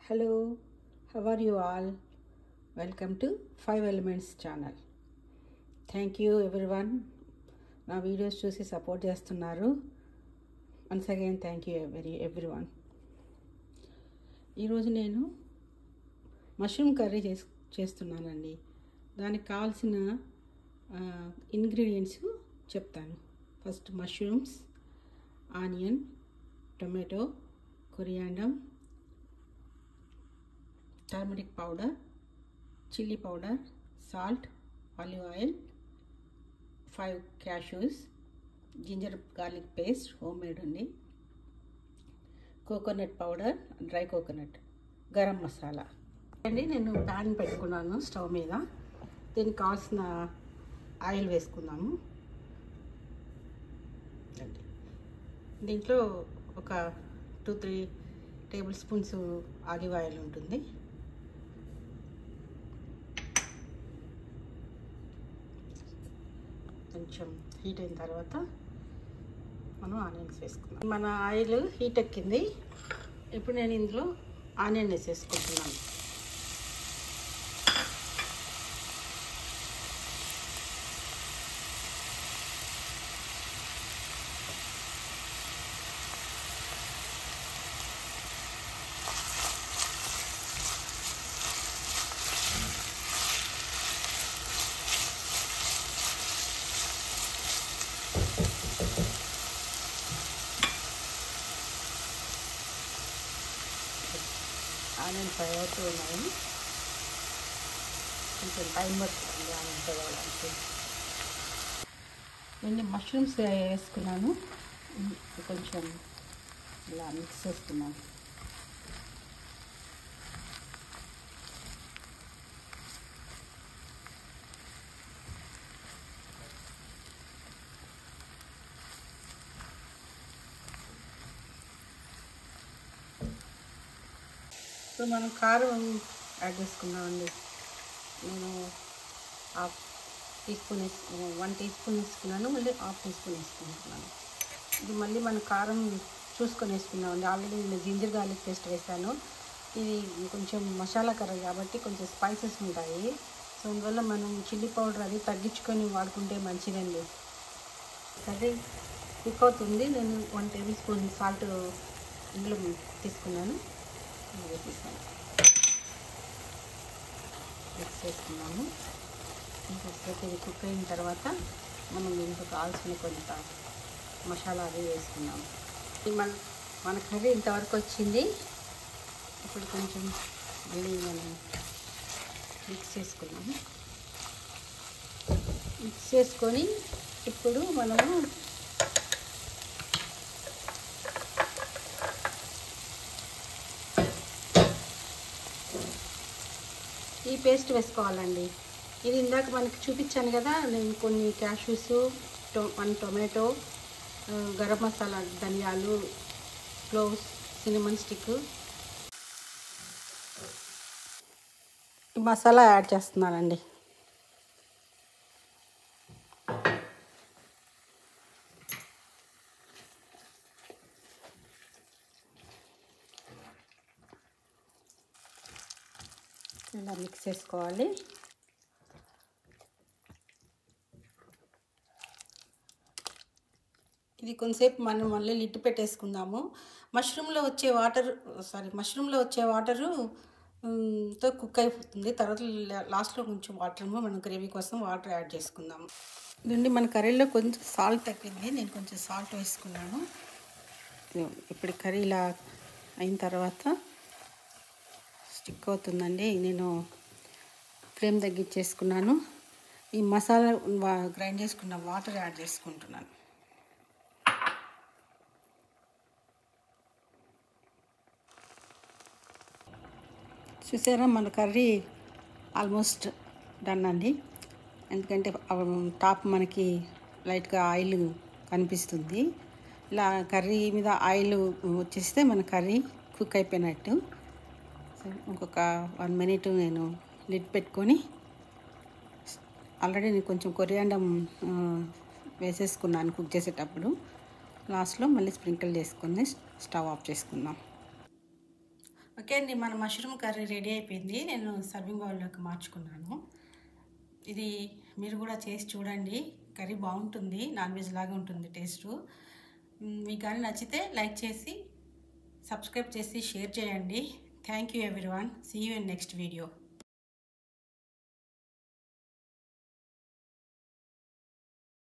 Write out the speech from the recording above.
Hello, how are you all? Welcome to 5 Elements channel. Thank you everyone. నా videos చూసి support చేస్తున్నారు. Once again thank you everyone. ఈరోజు నేను mushroom curry చేస్తున్నానండి. దానికి కావాల్సిన ఇంగ్రీడియంట్స్ చెప్తాను. First mushrooms, onion, tomato, coriander, turmeric powder, chilli powder, salt, olive oil, 5 cashews, ginger garlic paste home made ఉంది, coconut powder, dry coconut, garam masala అండి. నేను ప్యాన్ పెట్టుకున్నాను స్టవ్ మీద. దీనికి కావాల్సిన ఆయిల్ వేసుకుందాము. దీంట్లో ఒక 2-3 టేబుల్ స్పూన్స్ ఆలివ్ ఆయిల్ ఉంటుంది. కొంచెం హీట్ అయిన తర్వాత మనం ఆనియన్స్ వేసుకుందాం. మన ఆయిల్ హీట్ ఎక్కింది. ఇప్పుడు నేను ఇందులో ఆనియన్ వేసేసుకుంటున్నాను. ఆనియన్ ఫ్రై అవుతూ ఉన్నాయి. కొంచెం టైం పడుతుంది ఆనియన్ ఫ్రై అవ్వడానికి. నేను మష్రూమ్స్ వేసుకున్నాను. కొంచెం ఇలా మిక్స్ చేస్తున్నాను. సో మనం కారం యాడ్ చేసుకున్నామండి. నేను 1 టీ స్పూన్ వేసుకున్నాను. మళ్ళీ 1/2 టీ స్పూన్ వేసుకుంటున్నాను. ఇది మళ్ళీ మన కారం చూసుకొని వేసుకున్నామండి. ఆల్రెడీ నేను జింజర్ గార్లిక్ పేస్ట్ వేసాను. ఇది కొంచెం మసాలా కర్రీ కాబట్టి కొంచెం స్పైసెస్ ఉంటాయి. సో అందువల్ల మనం చిల్లీ పౌడర్ అది తగ్గించుకొని వాడుకుంటే మంచిదండి. కర్రీ కుక్ అవుతుంది. నేను 1 టేబుల్ స్పూన్ సాల్ట్ ఇందులో తీసుకున్నాను. మిక్స్ చేసుకున్నాము. ఇంకొకటి ఇది కుక్ అయిన తర్వాత మనం దీంట్లో కావాల్సిన కొంత మసాలా అది వేసుకున్నాము. మన కర్రీ ఇంతవరకు వచ్చింది. ఇప్పుడు కొంచెం మళ్ళీ మనం మిక్స్ చేసుకున్నాము. మిక్స్ చేసుకొని ఇప్పుడు మనము ఈ పేస్ట్ వేసుకోవాలండి. ఇది ఇందాక మనకి చూపించాను కదా, నేను కొన్ని క్యాష్యూస్, 1 టొమాటో, గరం మసాలా, ధనియాలు, క్లోవ్స్, సినమన్ స్టిక్, ఈ మసాలా యాడ్ చేస్తున్నానండి. ఇలా మిక్స్ చేసుకోవాలి. ఇది కొంతసేపు మనం మళ్ళీ లిడ్ పెట్టేసుకుందాము. మష్రూమ్లో వచ్చే వాటరు తో కుక్ అయిపోతుంది. తర్వాత లాస్ట్లో కొంచెం వాటర్ మనం గ్రేవీ కోసం వాటర్ యాడ్ చేసుకుందాము. దీన్ని మన కర్రీలో కొంచెం సాల్ట్ తగ్గింది. నేను కొంచెం సాల్ట్ వేసుకున్నాను. ఇప్పుడు కర్రీ ఇలా అయిన తర్వాత స్టిక్ అవుతుందండి. నేను ఫ్లేమ్ తగ్గించేసుకున్నాను. ఈ మసాలా గ్రైండ్ చేసుకున్న వాటర్ యాడ్ చేసుకుంటున్నాను. చూసారా, మన కర్రీ ఆల్మోస్ట్ డన్ అండి. ఎందుకంటే టాప్ మనకి లైట్గా ఆయిల్ కనిపిస్తుంది. ఇలా కర్రీ మీద ఆయిల్ వచ్చేస్తే మన కర్రీ కుక్ అయిపోయినట్టు. ఇంకొక 1 మినిట్ నేను లిడ్ పెట్టుకొని, ఆల్రెడీ నేను కొంచెం కొరియాండర్ వేసేసుకున్నాను కుక్ చేసేటప్పుడు. లాస్ట్లో మళ్ళీ స్ప్రింకిల్ చేసుకొని స్టవ్ ఆఫ్ చేసుకుందాం. ఓకే అండి, మన మష్రూమ్ కర్రీ రెడీ అయిపోయింది. నేను సర్వింగ్ బౌల్లోకి మార్చుకున్నాను. ఇది మీరు కూడా చేసి చూడండి. కర్రీ బాగుంటుంది, నాన్ వెజ్ లాగా ఉంటుంది టేస్టు. మీకు కానీ నచ్చితే లైక్ చేసి, సబ్స్క్రైబ్ చేసి, షేర్ చేయండి. Thank you everyone. See you in next video.